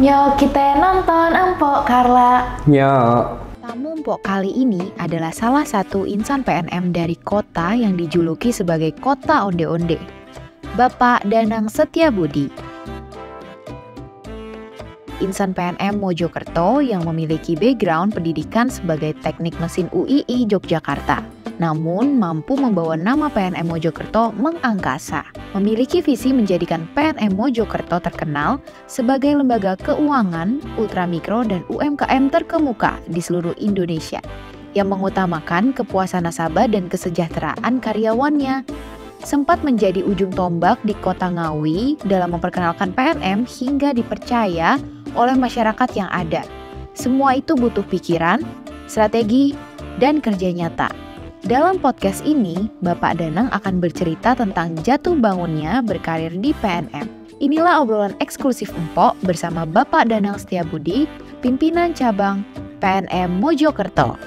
Yuk kita nonton Empok Carla. Ya, Tamu Mpok kali ini adalah salah satu insan PNM dari kota yang dijuluki sebagai kota onde-onde, Bapak Danang Setiabudi. Insan PNM Mojokerto yang memiliki background pendidikan sebagai teknik mesin UII Yogyakarta, namun mampu membawa nama PNM Mojokerto mengangkasa. Memiliki visi menjadikan PNM Mojokerto terkenal sebagai lembaga keuangan, ultramikro, dan UMKM terkemuka di seluruh Indonesia, yang mengutamakan kepuasan nasabah dan kesejahteraan karyawannya. Sempat menjadi ujung tombak di kota Ngawi dalam memperkenalkan PNM hingga dipercaya oleh masyarakat yang ada. Semua itu butuh pikiran, strategi, dan kerja nyata. Dalam podcast ini, Bapak Danang akan bercerita tentang jatuh bangunnya berkarir di PNM. Inilah obrolan eksklusif Empok bersama Bapak Danang Setiabudi, pimpinan cabang PNM Mojokerto.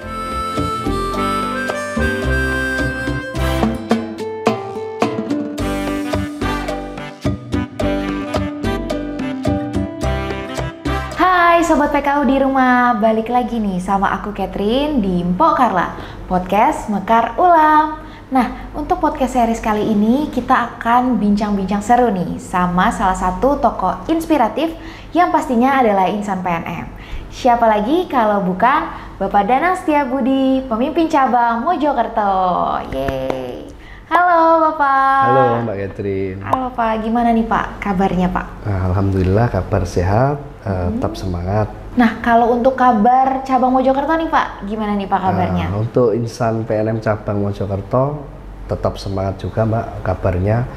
Hai Sobat PKU di rumah, balik lagi nih sama aku Catherine di Empok Carla, podcast Mekar Ulam. Nah, untuk podcast series kali ini kita akan bincang-bincang seru nih sama salah satu tokoh inspiratif yang pastinya adalah insan PNM. Siapa lagi kalau bukan Bapak Danang Setiabudi, pemimpin cabang Mojokerto. Yeay. Halo Bapak. halo Mbak Catherine. Halo Pak, gimana nih Pak kabarnya Pak? Alhamdulillah kabar sehat, tetap semangat. Nah, kalau untuk kabar cabang Mojokerto nih Pak, gimana nih Pak kabarnya? Untuk insan PNM cabang Mojokerto tetap semangat juga Mbak kabarnya.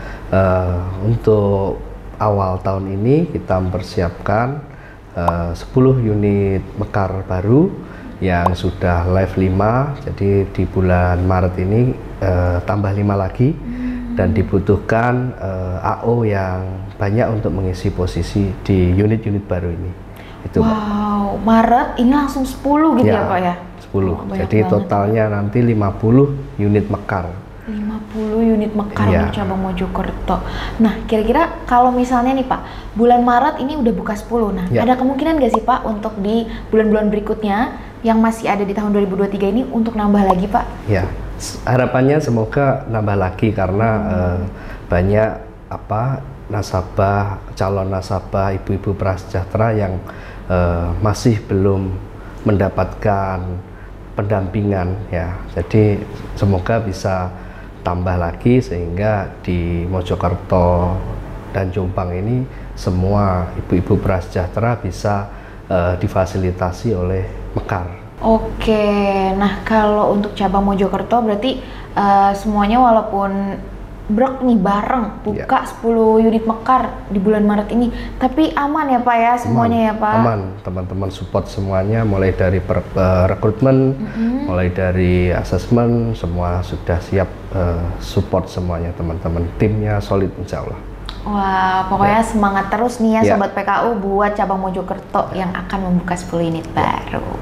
Untuk awal tahun ini kita mempersiapkan 10 unit mekar baru yang sudah live 5, jadi di bulan Maret ini tambah 5 lagi dan dibutuhkan AO yang banyak untuk mengisi posisi di unit-unit baru ini. Itu, Wow, Maret ini langsung 10 gitu ya Pak ya? 10. Banyak Jadi banget. totalnya nanti 50 unit mekar. 50 unit mekar Iya. untuk cabang Mojokerto. Nah, kira-kira kalau misalnya nih Pak, bulan Maret ini udah buka 10. Nah, Ya. ada kemungkinan nggak sih Pak untuk di bulan-bulan berikutnya yang masih ada di tahun 2023 ini untuk nambah lagi Pak? Ya, harapannya semoga nambah lagi karena banyak nasabah, calon nasabah, ibu-ibu prasejahtera yang masih belum mendapatkan pendampingan ya. Jadi semoga bisa tambah lagi sehingga di Mojokerto dan Jombang ini semua ibu-ibu prasejahtera bisa difasilitasi oleh mekar. Oke, nah kalau untuk cabang Mojokerto berarti semuanya walaupun brok nih bareng buka 10 unit mekar di bulan Maret ini, tapi aman ya Pak ya semuanya ya Pak? Aman, teman-teman support semuanya mulai dari rekrutmen, mulai dari asesmen, semua sudah siap support semuanya teman-teman, timnya solid insya Allah. Wah, pokoknya semangat terus nih ya Ya. Sobat PKU buat cabang Mojokerto yang akan membuka 10 unit baru.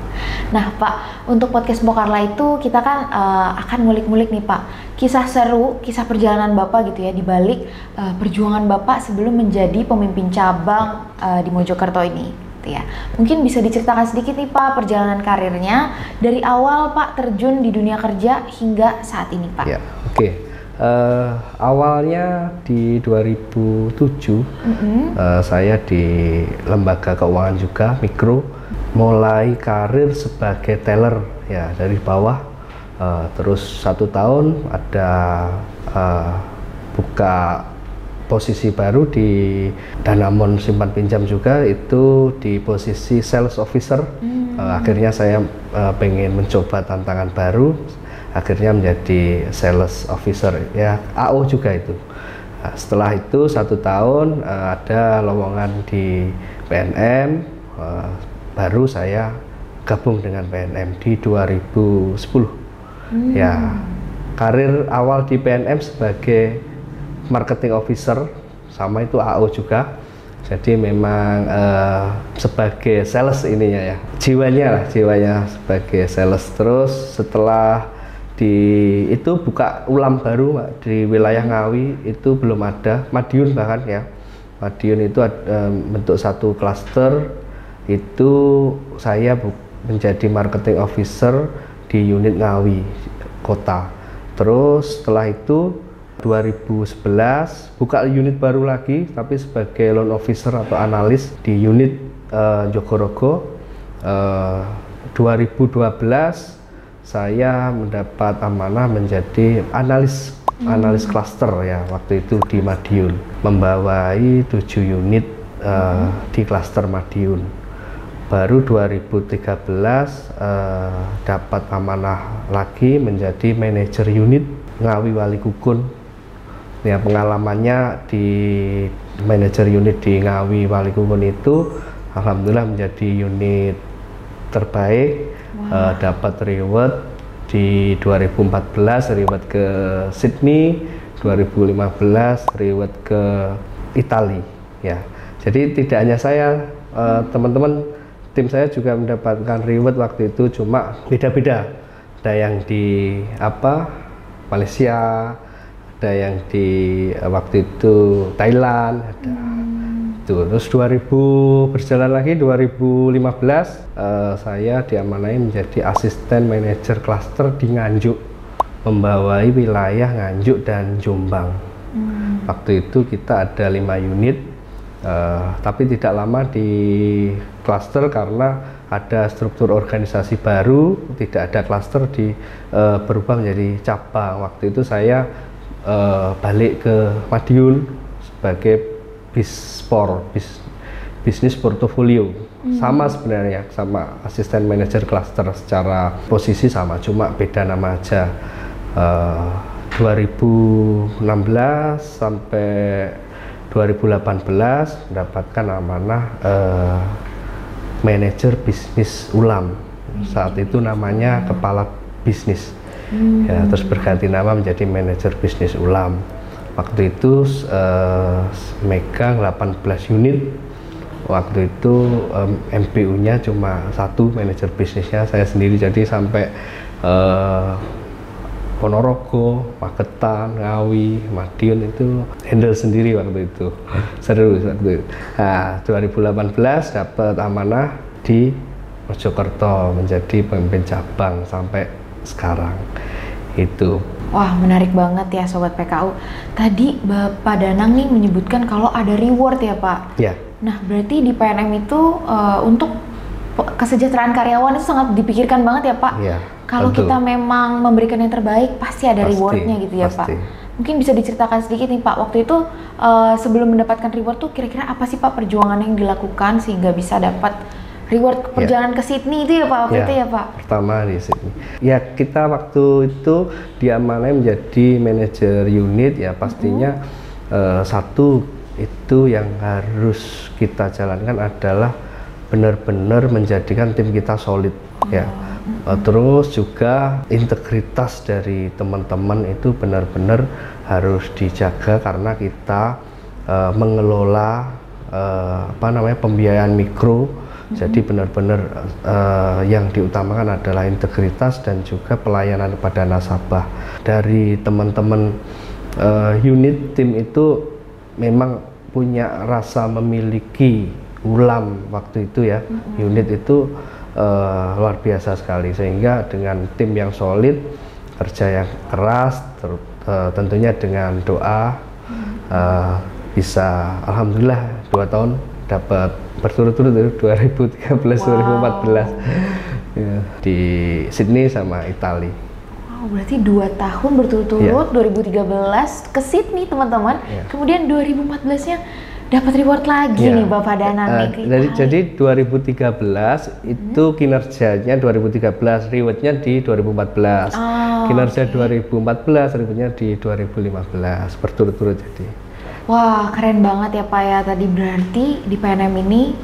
Nah Pak, untuk podcast Bokarla itu kita kan akan ngulik-ngulik nih Pak, kisah seru, kisah perjalanan Bapak gitu ya, dibalik perjuangan Bapak sebelum menjadi pemimpin cabang di Mojokerto ini. Gitu ya. Mungkin bisa diceritakan sedikit nih Pak perjalanan karirnya dari awal Pak terjun di dunia kerja hingga saat ini Pak. Ya, oke. Awalnya di 2007 saya di lembaga keuangan juga mikro, mulai karir sebagai teller ya dari bawah, terus 1 tahun ada buka posisi baru di Danamon Simpan Pinjam juga, itu di posisi sales officer. Akhirnya saya pengen mencoba tantangan baru, akhirnya menjadi sales officer ya, AO juga itu. Nah, setelah itu 1 tahun ada lowongan di PNM, baru saya gabung dengan PNM di 2010. Ya, karir awal di PNM sebagai marketing officer, sama itu AO juga. Jadi memang sebagai sales ininya ya, jiwanya sebagai sales. Terus setelah itu buka ulam baru Pak, di wilayah Ngawi itu belum ada, Madiun bahkan ya. Madiun itu bentuk satu klaster itu saya menjadi marketing officer di unit Ngawi kota. Terus setelah itu 2011 buka unit baru lagi, tapi sebagai loan officer atau analis di unit Jogorogo. 2012 saya mendapat amanah menjadi analis klaster ya, waktu itu di Madiun, membawai 7 unit di klaster Madiun. Baru 2013 dapat amanah lagi menjadi manajer unit Ngawi Walikukun. Ya, pengalamannya di manajer unit di Ngawi Walikukun itu alhamdulillah menjadi unit terbaik. Dapat reward di 2014, reward ke Sydney, 2015 reward ke Italia ya. Jadi tidak hanya saya, teman-teman tim saya juga mendapatkan reward waktu itu, cuma beda-beda. Ada yang di Malaysia, ada yang di waktu itu Thailand, ada. Terus 2000 berjalan lagi 2015 saya diamanai menjadi asisten manajer klaster di Nganjuk, membawai wilayah Nganjuk dan Jombang. Waktu itu kita ada 5 unit, tapi tidak lama di klaster karena ada struktur organisasi baru, tidak ada klaster berubah menjadi cabang. Waktu itu saya balik ke Madiun sebagai bisnis portofolio. Sama sebenarnya, sama asisten manajer klaster, secara posisi sama, cuma beda nama aja. 2016 sampai 2018 mendapatkan amanah manajer bisnis ulam. Saat itu namanya kepala bisnis. Ya, terus berganti nama menjadi manajer bisnis ulam. Waktu itu megang 18 unit. Waktu itu MPU-nya cuma 1, manajer bisnisnya saya sendiri. Jadi sampai Ponorogo, Magetan, Ngawi, Madiun itu handle sendiri waktu itu. Seru waktu itu. Nah, 2018 dapat amanah di Mojokerto menjadi pemimpin cabang sampai sekarang. Itu. Wah, menarik banget ya Sobat PKU. Tadi Bapak Danang nih menyebutkan kalau ada reward ya Pak? Ya. Nah, berarti di PNM itu untuk kesejahteraan karyawan itu sangat dipikirkan banget ya Pak? Iya. Kalau kita memang memberikan yang terbaik, pasti ada rewardnya gitu ya Pak? Mungkin bisa diceritakan sedikit nih Pak, waktu itu sebelum mendapatkan reward tuh kira-kira apa sih Pak perjuangan yang dilakukan sehingga bisa dapat reward perjalanan ke Sydney itu ya Pak, waktu itu ya Pak? Pertama di Sydney. Ya, kita waktu itu diamanai menjadi manajer unit ya, pastinya satu itu yang harus kita jalankan adalah benar-benar menjadikan tim kita solid ya. Terus juga integritas dari teman-teman itu benar-benar harus dijaga karena kita mengelola pembiayaan mikro. Jadi benar-benar yang diutamakan adalah integritas dan juga pelayanan kepada nasabah. Dari teman-teman unit tim itu memang punya rasa memiliki ulam waktu itu ya. Unit itu luar biasa sekali, sehingga dengan tim yang solid, kerja yang keras, tentunya dengan doa bisa alhamdulillah 2 tahun dapat berturut-turut 2013-2014 ya, di Sydney sama Italia. Wow, berarti 2 tahun berturut-turut, 2013 ke Sydney teman-teman, kemudian 2014-nya dapat reward lagi nih Bapak Danang nih. Jadi 2013 itu kinerjanya 2013, rewardnya di 2014. Kinerja 2014, rewardnya di 2015, berturut-turut jadi. Wah, keren banget ya Pak ya. Tadi berarti di PNM ini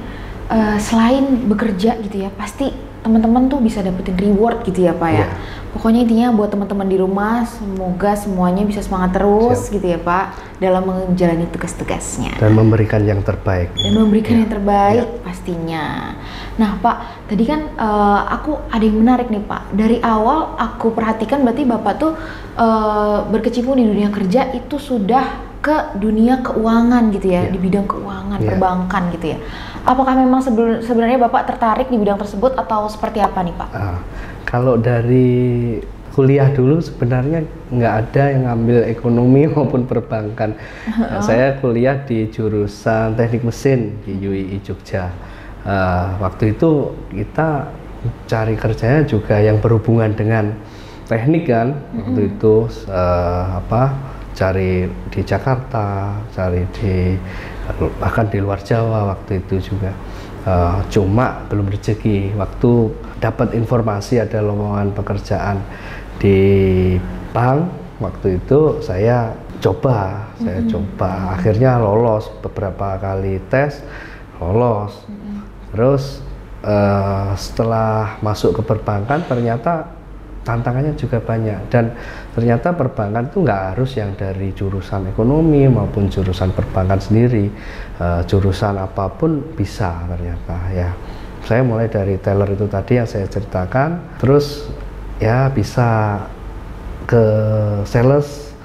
selain bekerja gitu ya, pasti teman-teman tuh bisa dapetin reward gitu ya Pak ya. Pokoknya intinya buat teman-teman di rumah, semoga semuanya bisa semangat terus gitu ya Pak dalam menjalani tugas-tugasnya. Dan memberikan yang terbaik. Dan memberikan yang terbaik pastinya. Nah Pak, tadi kan aku ada yang menarik nih Pak. Dari awal aku perhatikan berarti Bapak tuh berkecimpung di dunia kerja itu sudah ke dunia keuangan gitu ya, di bidang keuangan, perbankan gitu ya. Apakah memang sebenarnya Bapak tertarik di bidang tersebut atau seperti apa nih Pak? Kalau dari kuliah dulu sebenarnya nggak ada yang ngambil ekonomi maupun perbankan. Saya kuliah di jurusan teknik mesin di UII Jogja. Waktu itu kita cari kerjanya juga yang berhubungan dengan teknik kan. Waktu itu cari di Jakarta, cari bahkan di luar Jawa waktu itu juga. Cuma belum rezeki. Waktu dapat informasi ada lowongan pekerjaan di bank, waktu itu saya coba, akhirnya lolos beberapa kali tes, lolos. Terus setelah masuk ke perbankan ternyata tantangannya juga banyak, dan ternyata perbankan itu nggak harus yang dari jurusan ekonomi maupun jurusan perbankan sendiri, jurusan apapun bisa ternyata ya. Saya mulai dari teller itu tadi yang saya ceritakan, terus ya bisa ke sales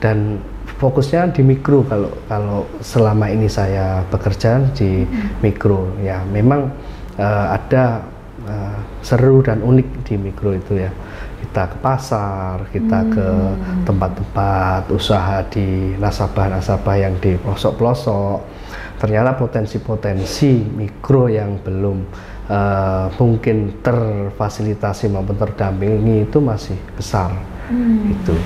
dan fokusnya di mikro. Kalau selama ini saya bekerja di mikro ya, memang ada seru dan unik di mikro itu ya. Kita ke pasar, kita ke tempat-tempat usaha di nasabah-nasabah yang di pelosok-pelosok. Ternyata potensi-potensi mikro yang belum mungkin terfasilitasi maupun terdampingi itu masih besar. Itu.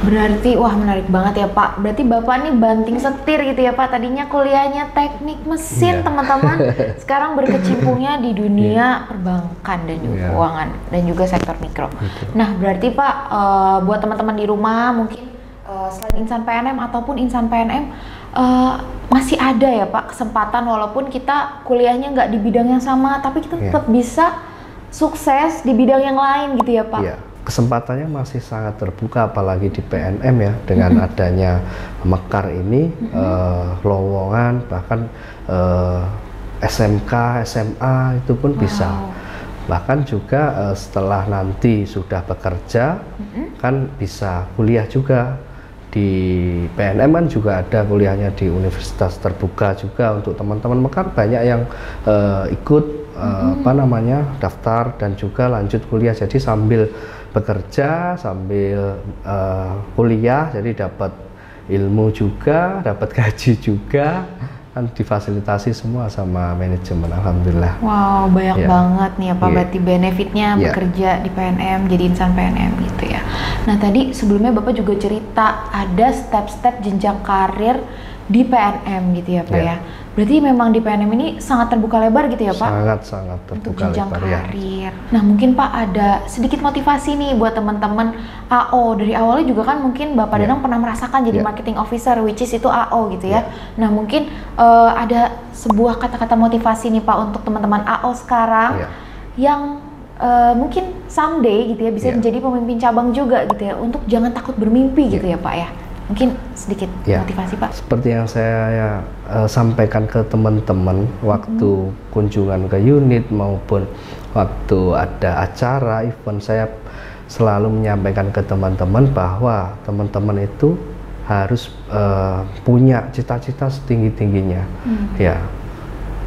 Berarti wah menarik banget ya Pak. Berarti Bapak nih banting setir gitu ya Pak. Tadinya kuliahnya teknik mesin teman-teman, sekarang berkecimpungnya di dunia perbankan dan juga keuangan dan juga sektor mikro. Nah berarti Pak, buat teman-teman di rumah mungkin selain insan PNM ataupun insan PNM masih ada ya Pak kesempatan, walaupun kita kuliahnya nggak di bidang yang sama, tapi kita tetap bisa sukses di bidang yang lain gitu ya Pak. Kesempatannya masih sangat terbuka, apalagi di PNM ya, dengan adanya Mekar ini, lowongan bahkan SMK, SMA itu pun bisa. Bahkan juga setelah nanti sudah bekerja kan bisa kuliah juga. Di PNM kan juga ada kuliahnya di universitas terbuka juga untuk teman-teman Mekar. Banyak yang ikut daftar dan juga lanjut kuliah, jadi sambil bekerja sambil kuliah, jadi dapat ilmu juga, dapat gaji juga, kan difasilitasi semua sama manajemen, alhamdulillah. Wow, banyak banget nih ya Pak, berarti benefitnya bekerja di PNM, jadi insan PNM gitu ya. Nah tadi sebelumnya Bapak juga cerita ada step-step jenjang karir di PNM gitu ya Pak ya. Berarti memang di PNM ini sangat terbuka lebar gitu ya Pak? Sangat terbuka untuk jenjang lebar karir. Nah mungkin Pak ada sedikit motivasi nih buat teman-teman AO. Dari awalnya juga kan mungkin Bapak Danang pernah merasakan jadi marketing officer, which is itu AO gitu ya. Nah mungkin ada sebuah kata-kata motivasi nih Pak untuk teman-teman AO sekarang yang mungkin someday gitu ya bisa menjadi pemimpin cabang juga gitu ya, untuk jangan takut bermimpi gitu ya Pak ya. Mungkin sedikit motivasi Pak. Seperti yang saya sampaikan ke teman-teman waktu kunjungan ke unit maupun waktu ada acara event, saya selalu menyampaikan ke teman-teman bahwa teman-teman itu harus punya cita-cita setinggi-tingginya. Ya,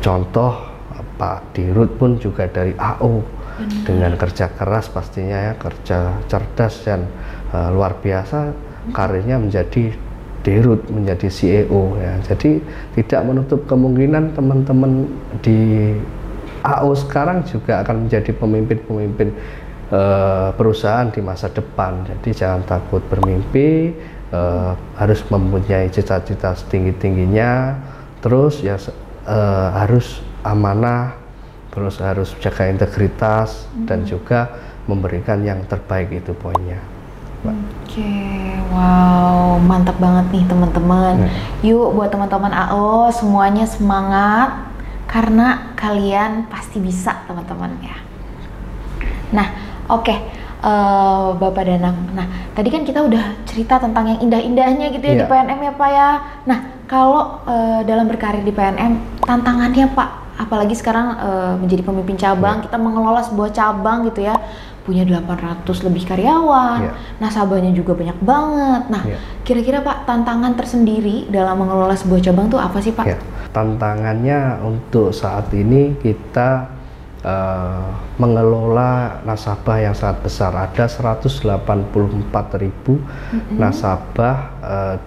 contoh Pak Dirut pun juga dari AO dengan kerja keras pastinya ya, kerja cerdas dan luar biasa. Karirnya menjadi Dirut, menjadi CEO ya. Jadi tidak menutup kemungkinan teman-teman di AO sekarang juga akan menjadi pemimpin-pemimpin perusahaan di masa depan. Jadi jangan takut bermimpi, harus mempunyai cita-cita setinggi-tingginya, terus ya harus amanah, terus harus jaga integritas dan juga memberikan yang terbaik, itu poinnya. Oke, wow, mantap banget nih teman-teman. Yuk buat teman-teman AO semuanya semangat, karena kalian pasti bisa teman-teman ya. Nah, oke, Bapak Danang. Nah, tadi kan kita udah cerita tentang yang indah-indahnya gitu ya di PNM ya Pak ya. Nah, kalau dalam berkarir di PNM tantangannya Pak, apalagi sekarang menjadi pemimpin cabang, kita mengelola sebuah cabang gitu ya, punya 800 lebih karyawan, nasabahnya juga banyak banget. Nah, kira-kira Pak tantangan tersendiri dalam mengelola sebuah cabang tuh apa sih Pak? tantangannya untuk saat ini kita mengelola nasabah yang sangat besar. Ada 184.000 nasabah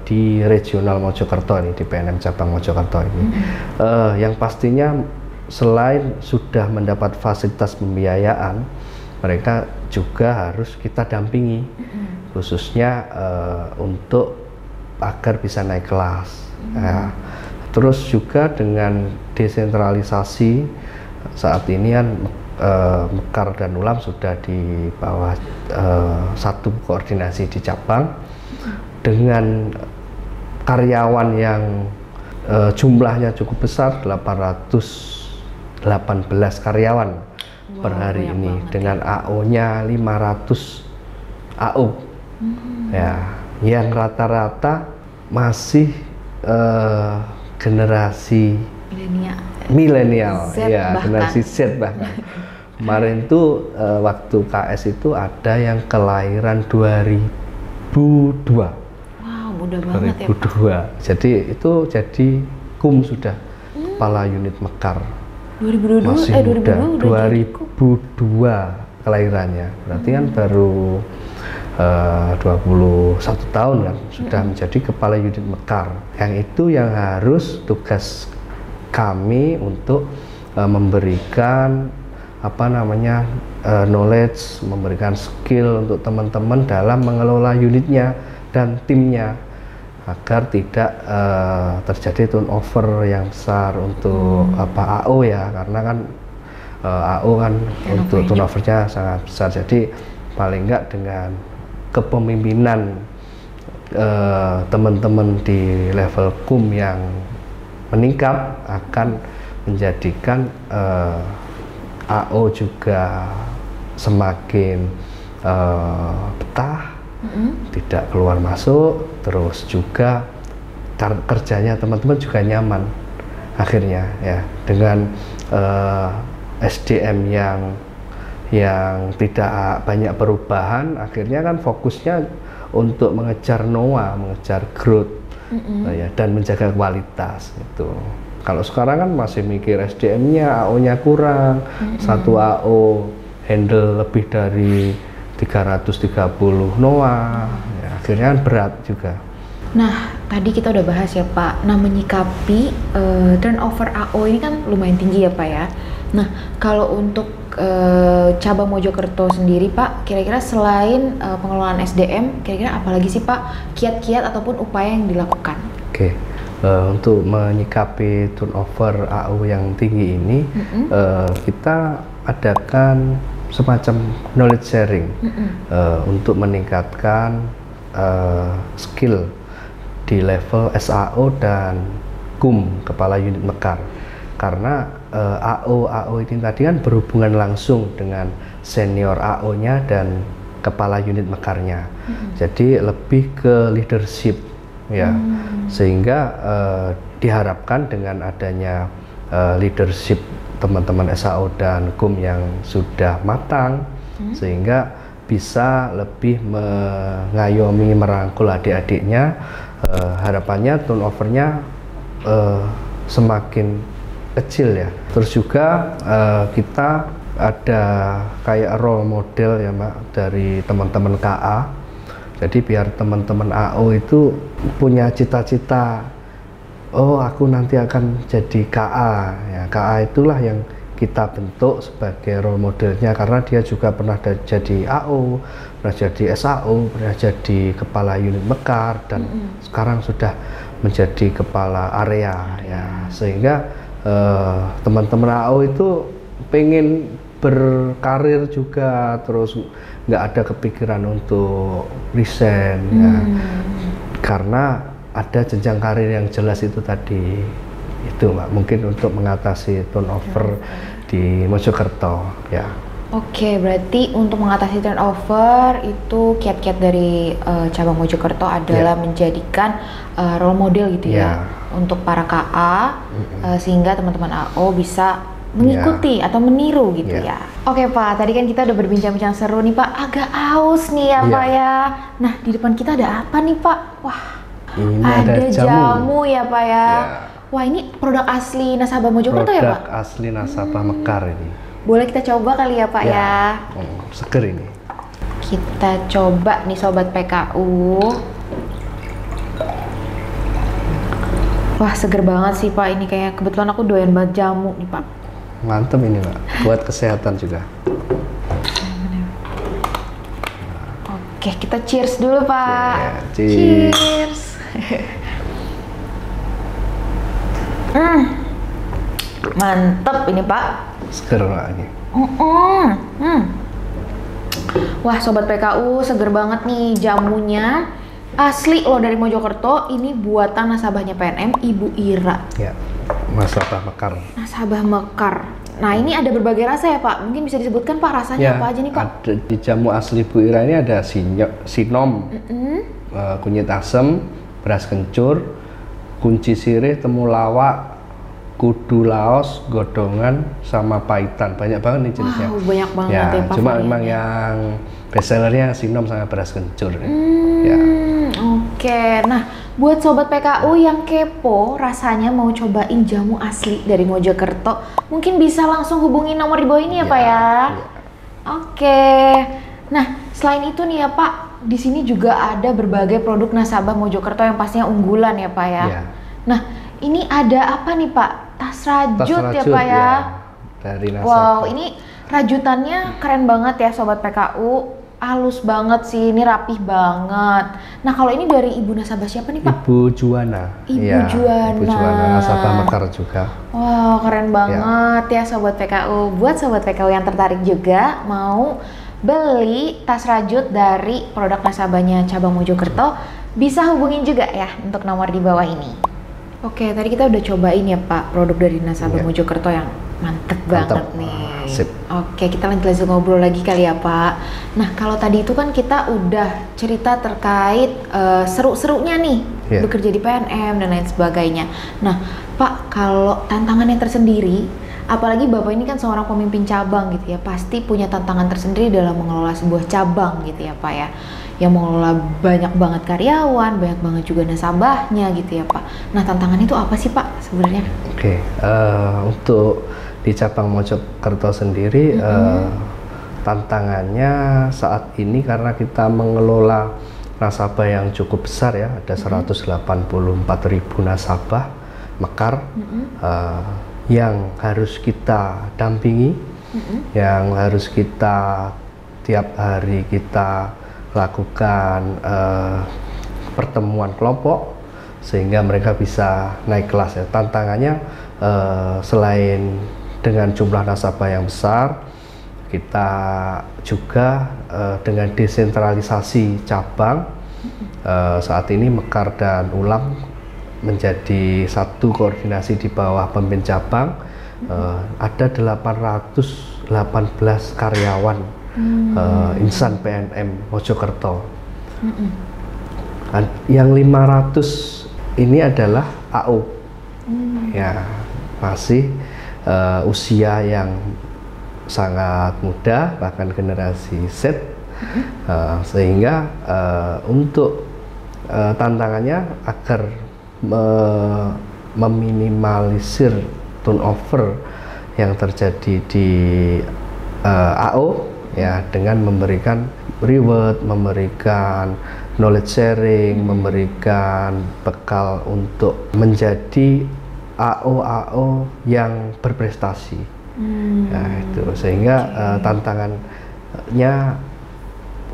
di regional Mojokerto ini, di PNM cabang Mojokerto ini. Yang pastinya selain sudah mendapat fasilitas pembiayaan, mereka juga harus kita dampingi, khususnya untuk agar bisa naik kelas. Ya. Terus juga dengan desentralisasi saat ini kan Mekar dan Ulam sudah di bawah satu koordinasi di cabang dengan karyawan yang jumlahnya cukup besar, 818 karyawan per hari ini dengan AO-nya 500 AO. Ya, yang rata-rata masih generasi milenial, ya, generasi Z bahkan. Kemarin tuh waktu KS itu ada yang kelahiran 2002. Wow, muda banget 2002. Ya, Jadi itu jadi KUM sudah, kepala unit Mekar. 2022 masih muda, 2002 kelahirannya. Berarti kan baru 21 tahun kan sudah menjadi kepala unit Mekar. Yang itu yang harus tugas kami untuk memberikan knowledge, memberikan skill untuk teman-teman dalam mengelola unitnya dan timnya agar tidak terjadi turnover yang besar untuk AO ya, karena kan AO kan untuk turnovernya sangat besar. Jadi paling enggak dengan kepemimpinan teman-teman di level KUM yang meningkat akan menjadikan AO juga semakin betah, tidak keluar masuk, terus juga kerjanya teman-teman juga nyaman akhirnya ya, dengan SDM yang tidak banyak perubahan, akhirnya kan fokusnya untuk mengejar NOA, mengejar growth ya, dan menjaga kualitas itu. Kalau sekarang kan masih mikir SDM-nya, AO-nya kurang, satu AO handle lebih dari 330 NOA, ya, akhirnya kan berat juga. Nah, tadi kita udah bahas ya Pak, nah menyikapi turnover AO ini kan lumayan tinggi ya Pak ya. Nah, kalau untuk cabang Mojokerto sendiri Pak, kira-kira selain pengelolaan SDM, kira-kira apalagi sih Pak kiat-kiat ataupun upaya yang dilakukan? Oke, untuk menyikapi turnover AO yang tinggi ini, kita adakan semacam knowledge sharing untuk meningkatkan skill di level SAO dan KUM, kepala unit Mekar. Karena AO ini tadi kan berhubungan langsung dengan senior AO-nya dan kepala unit Mekarnya. Jadi lebih ke leadership ya, sehingga diharapkan dengan adanya leadership teman-teman SAO dan KUM yang sudah matang, sehingga bisa lebih mengayomi, merangkul adik-adiknya. Harapannya turnovernya semakin kecil ya. Terus juga kita ada kayak role model ya Mbak dari teman-teman KA. Jadi biar teman-teman AO itu punya cita-cita, oh aku nanti akan jadi KA ya. KA itulah yang kita bentuk sebagai role modelnya, karena dia juga pernah jadi AO, pernah jadi SAO, pernah jadi kepala unit Mekar, dan sekarang sudah menjadi kepala area ya. Sehingga teman-teman AO itu pengen berkarir juga, terus nggak ada kepikiran untuk resign ya, karena ada jenjang karir yang jelas itu tadi itu Mbak, mungkin untuk mengatasi turnover di Mojokerto ya. Oke, berarti untuk mengatasi turnover itu kiat-kiat dari cabang Mojokerto adalah menjadikan role model gitu ya untuk para KA, sehingga teman-teman AO bisa mengikuti atau meniru gitu ya. Oke Pak, tadi kan kita udah berbincang-bincang seru nih Pak, agak aus nih ya Pak ya. Nah, di depan kita ada apa nih Pak? Wah, ini ada jamu ya Pak ya. Wah, ini produk asli nasabah Mojokerto ya, Pak? Produk asli nasabah Mekar ini. Boleh kita coba kali ya, Pak ya? Seger ini. Kita coba nih Sobat PKU. Wah, seger banget sih, Pak. Ini kayak kebetulan aku doyan banget jamu nih, Pak. Mantap ini, Pak. Buat kesehatan juga. Oke, kita cheers dulu, Pak. Cheers. Mantep ini, Pak. Seger, Pak, ini. Wah, Sobat PKU, seger banget nih jamunya. Asli loh dari Mojokerto, ini buatan nasabahnya PNM, Ibu Ira. Ya, nasabah Mekar. Nasabah Mekar. Nah, ini ada berbagai rasa ya, Pak? Mungkin bisa disebutkan, Pak, rasanya apa aja nih, Pak? Ada, di jamu asli Bu Ira ini ada sinom, kunyit asem, beras kencur, kunci sirih, temulawak, kudu laos, godongan, sama paitan. Banyak banget nih jenisnya. Wow, banyak banget ya, ya, Pak. Cuma memang yang bestsellernya sinom sama beras kencur. Ya. Oke, nah buat Sobat PKU yang kepo rasanya mau cobain jamu asli dari Mojokerto, mungkin bisa langsung hubungi nomor di bawah ini ya, Pak ya. Oke, nah selain itu nih ya, Pak, di sini juga ada berbagai produk nasabah Mojokerto yang pastinya unggulan ya, Pak ya. Nah, ini ada apa nih, Pak? Tas rajut ya, Pak ya. Dari nasabah. Wow, ini rajutannya keren banget ya, Sobat PKU. Halus banget sih, ini rapih banget. Nah, kalau ini dari ibu nasabah siapa nih, Pak? Ibu Juwana. Ibu Juwana. Ibu Juwana, nasabah Mekar juga. Wow, keren banget ya Sobat PKU. Buat Sobat PKU yang tertarik juga mau beli tas rajut dari produk nasabahnya cabang Mojokerto, bisa hubungin juga ya untuk nomor di bawah ini. Oke, tadi kita udah cobain ya, Pak, produk dari nasabah Mojokerto yang mantep banget nih. Sip. Oke, kita lanjut ngobrol lagi kali ya, Pak. Nah, kalau tadi itu kan kita udah cerita terkait seru-serunya nih bekerja di PNM dan lain sebagainya. Nah, Pak, kalau tantangannya tersendiri, apalagi Bapak ini kan seorang pemimpin cabang gitu ya, pasti punya tantangan tersendiri dalam mengelola sebuah cabang gitu ya, Pak ya. Yang mengelola banyak banget karyawan, banyak banget juga nasabahnya gitu ya, Pak. Nah, tantangan itu apa sih, Pak, sebenarnya? Oke, untuk di cabang Mojokerto sendiri, tantangannya saat ini karena kita mengelola nasabah yang cukup besar ya, ada 184.000 nasabah Mekar yang harus kita dampingi, yang harus kita tiap hari kita lakukan pertemuan kelompok sehingga mereka bisa naik kelas ya. Tantangannya selain dengan jumlah nasabah yang besar, kita juga dengan desentralisasi cabang, saat ini Mekar dan Ulam menjadi satu koordinasi di bawah pemimpin cabang. Ada 818 karyawan insan PNM Mojokerto. Yang 500 ini adalah AO, ya masih usia yang sangat muda, bahkan generasi Z, sehingga untuk tantangannya agar meminimalisir turnover yang terjadi di AO ya, dengan memberikan reward, memberikan knowledge sharing, memberikan bekal untuk menjadi AO yang berprestasi. Ya, itu sehingga tantangannya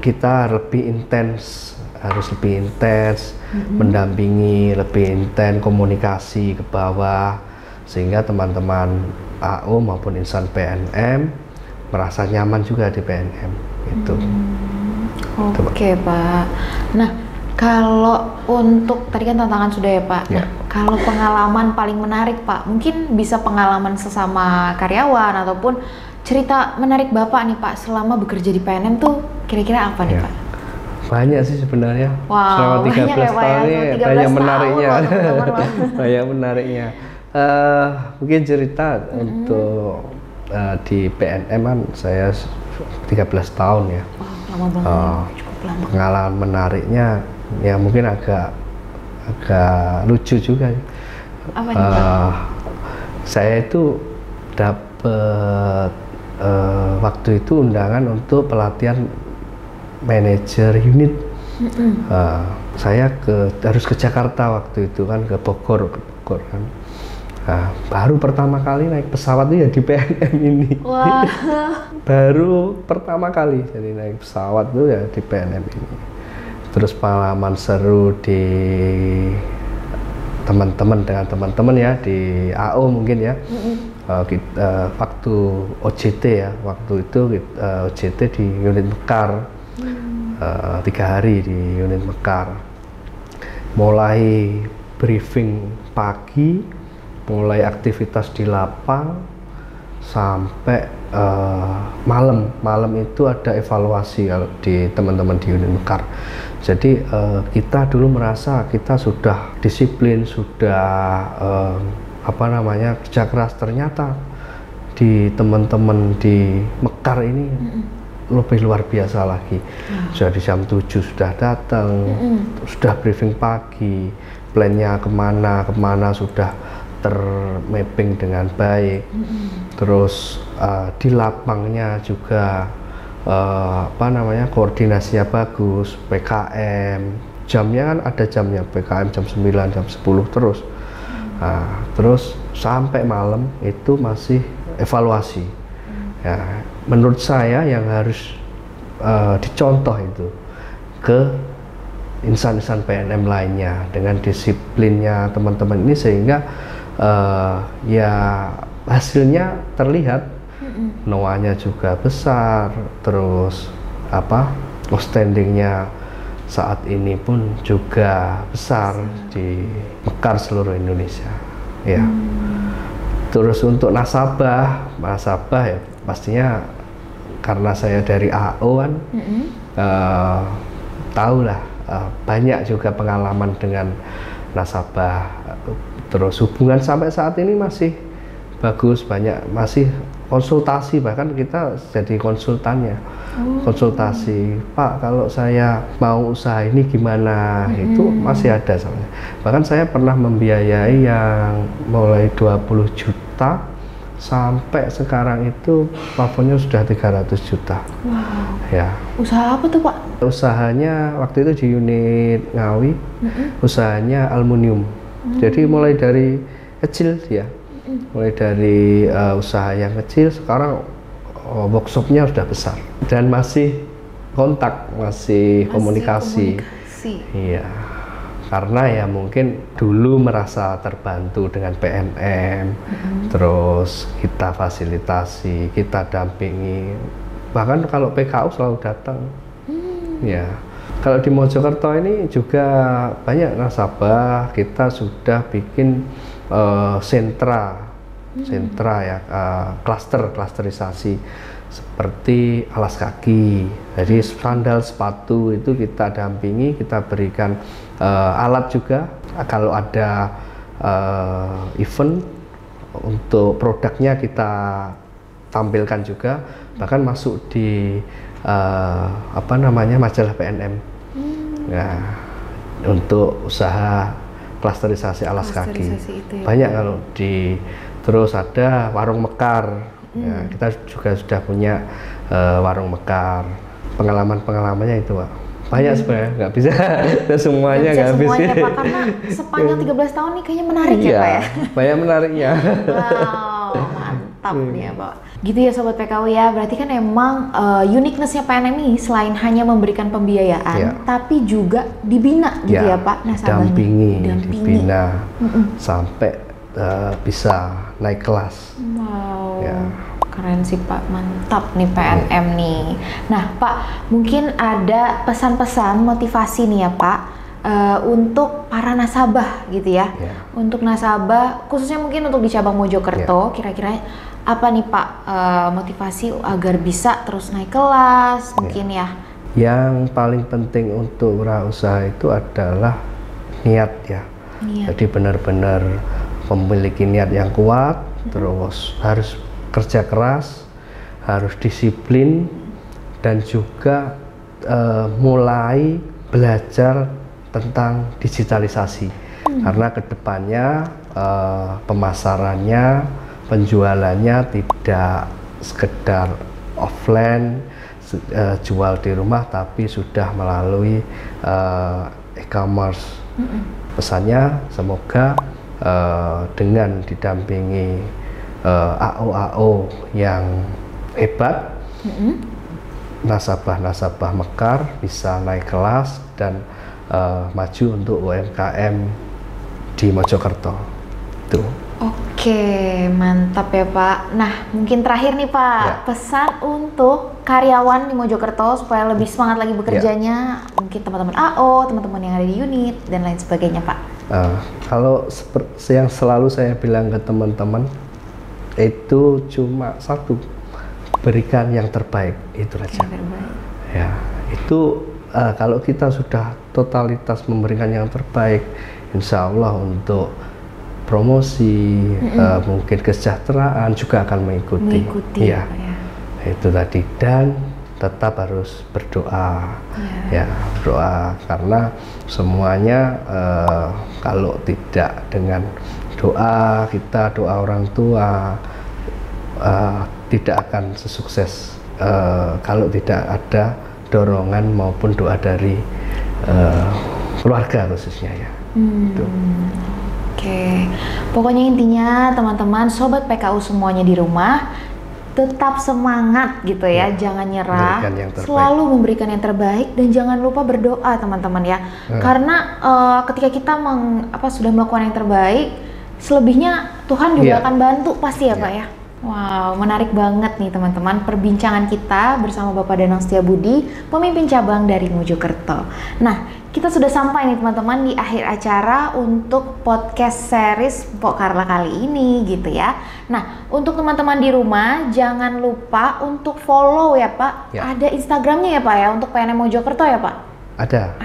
kita lebih intens, harus lebih intens mendampingi, lebih intens komunikasi ke bawah, sehingga teman-teman AO maupun insan PNM merasa nyaman juga di PNM gitu. Oke, Pak. Nah, kalau untuk tadi kan tantangan sudah ya, Pak. Nah, kalau pengalaman paling menarik, Pak, mungkin bisa pengalaman sesama karyawan ataupun cerita menarik Bapak nih, Pak, selama bekerja di PNM tuh kira-kira apa nih, Pak? Banyak sih sebenarnya. Wow, selama 13 ya, tahun ini banyak menariknya. Banyak menariknya. Mungkin cerita untuk di PNM kan saya 13 tahun ya. Lama banget, cukup lama. Pengalaman menariknya ya mungkin agak lucu juga. Apa nih Pak? Saya itu dapat waktu itu undangan untuk pelatihan manajer unit. Saya harus ke Jakarta waktu itu kan, ke Bogor kan. Nah, baru pertama kali naik pesawat itu ya di PNM ini. Wah. Baru pertama kali jadi naik pesawat itu ya di PNM ini. Terus pengalaman seru di dengan teman-teman ya di AO mungkin ya. Waktu OJT ya, waktu itu OJT di unit Mekar. 3 hari di unit Mekar, mulai briefing pagi, mulai aktivitas di lapang sampai malam itu ada evaluasi kalau di teman-teman di unit Mekar. Jadi kita dulu merasa kita sudah disiplin, sudah kerja keras, ternyata di teman-teman di Mekar ini lebih luar biasa lagi. Sudah di jam 7 sudah datang, sudah briefing pagi, plannya kemana sudah termapping dengan baik. Terus di lapangnya juga koordinasinya bagus, PKM, jamnya kan ada jamnya, PKM jam 9, jam 10 terus. Terus sampai malam itu masih evaluasi. Ya, menurut saya yang harus dicontoh itu ke insan-insan PNM lainnya dengan disiplinnya teman-teman ini, sehingga ya hasilnya terlihat. Noanya juga besar, terus outstandingnya saat ini pun juga besar di Mekar seluruh Indonesia ya. Terus untuk nasabah ya pastinya karena saya dari AO kan, tahulah banyak juga pengalaman dengan nasabah. Terus hubungan sampai saat ini masih bagus, masih konsultasi, bahkan kita jadi konsultannya. Konsultasi, Pak kalau saya mau usaha ini gimana, itu masih ada soalnya. Bahkan saya pernah membiayai yang mulai 20 juta sampai sekarang itu plafonnya sudah 300 juta. Wow. Ya. Usaha apa tuh Pak? Usahanya waktu itu di unit Ngawi, usahanya aluminium. Jadi mulai dari kecil dia, mulai dari usaha yang kecil, sekarang workshopnya sudah besar dan masih kontak, masih komunikasi. Iya. Karena ya mungkin dulu merasa terbantu dengan PNM, terus kita fasilitasi, kita dampingi, bahkan kalau PKU selalu datang. Ya, kalau di Mojokerto ini juga banyak nasabah, kita sudah bikin sentra ya, klasterisasi seperti alas kaki, jadi sandal, sepatu itu kita dampingi, kita berikan alat juga. Kalau ada event untuk produknya kita tampilkan juga, bahkan masuk di majalah PNM. Nah, untuk usaha klasterisasi alas kaki itu ya. Banyak kalau di, terus ada warung Mekar. Ya, kita juga sudah punya warung Mekar. Pengalamannya itu Pak banyak sebenarnya, nggak bisa semuanya, nggak habis semuanya Pak, karena sepanjang 13 tahun nih kayaknya menarik ya Pak ya. Banyak menariknya. Wow, mantap nih ya Pak. Gitu ya Sobat PKU ya, berarti kan emang uniqueness-nya PNM ini selain hanya memberikan pembiayaan, tapi juga dibina gitu ya Pak nasabahnya. Dibina sampai bisa naik kelas. Wow. Ya. Keren sih Pak, mantap nih PNM nih. Nah Pak, mungkin ada pesan-pesan motivasi nih ya Pak untuk para nasabah gitu ya. Untuk nasabah, khususnya mungkin untuk di cabang Mojokerto, kira-kira apa nih Pak motivasi agar bisa terus naik kelas mungkin ya? Yang paling penting untuk wirausaha itu adalah niat ya. Jadi benar-benar memiliki niat yang kuat, terus harus kerja keras, harus disiplin, dan juga mulai belajar tentang digitalisasi. Karena kedepannya pemasarannya, penjualannya tidak sekedar offline jual di rumah, tapi sudah melalui e-commerce. Pesannya semoga dengan didampingi AO yang hebat, nasabah-nasabah Mekar bisa naik kelas dan maju untuk UMKM di Mojokerto. Tuh. Oke, mantap ya Pak. Nah, mungkin terakhir nih Pak, Ya. pesan untuk karyawan di Mojokerto supaya lebih semangat lagi bekerjanya, mungkin teman-teman AO, teman-teman yang ada di unit, dan lain sebagainya Pak. Kalau seperti yang selalu saya bilang ke teman-teman, itu cuma satu, berikan yang terbaik, itu aja. Yang terbaik. Ya, itu kalau kita sudah totalitas memberikan yang terbaik, insya Allah untuk promosi, mungkin kesejahteraan juga akan mengikuti. Ya, Pak, ya. itu tadi. Dan tetap harus berdoa, ya berdoa, karena semuanya kalau tidak dengan doa kita, doa orang tua, tidak akan sesukses kalau tidak ada dorongan maupun doa dari keluarga khususnya ya. Gitu. Oke, pokoknya intinya teman-teman, sobat PKU semuanya di rumah, tetap semangat gitu ya, jangan nyerah, selalu memberikan yang terbaik, dan jangan lupa berdoa teman-teman ya. Karena ketika kita sudah melakukan yang terbaik, selebihnya Tuhan juga akan bantu pasti ya Pak ya. Wow, menarik banget nih teman-teman perbincangan kita bersama Bapak Danang Setiabudi, pemimpin cabang dari Mojokerto. Nah, kita sudah sampai nih teman-teman di akhir acara untuk podcast series Mpok Carla kali ini gitu ya. Nah, untuk teman-teman di rumah jangan lupa untuk follow ya Pak. Ya. Ada Instagramnya ya Pak ya untuk PNM Mojokerto ya Pak? Ada.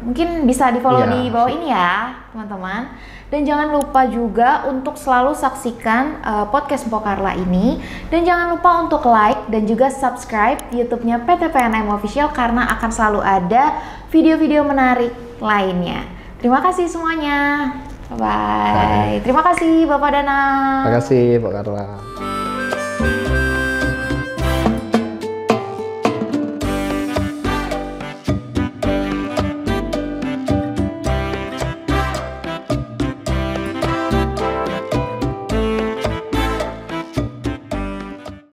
Mungkin bisa di follow di bawah ini ya teman-teman. Dan jangan lupa juga untuk selalu saksikan podcast Mpok Carla ini. Dan jangan lupa untuk like dan juga subscribe YouTube-nya PT PNM Official, karena akan selalu ada video-video menarik lainnya. Terima kasih semuanya. Bye-bye. Terima kasih Bapak Danang. Terima kasih Mbak Carla.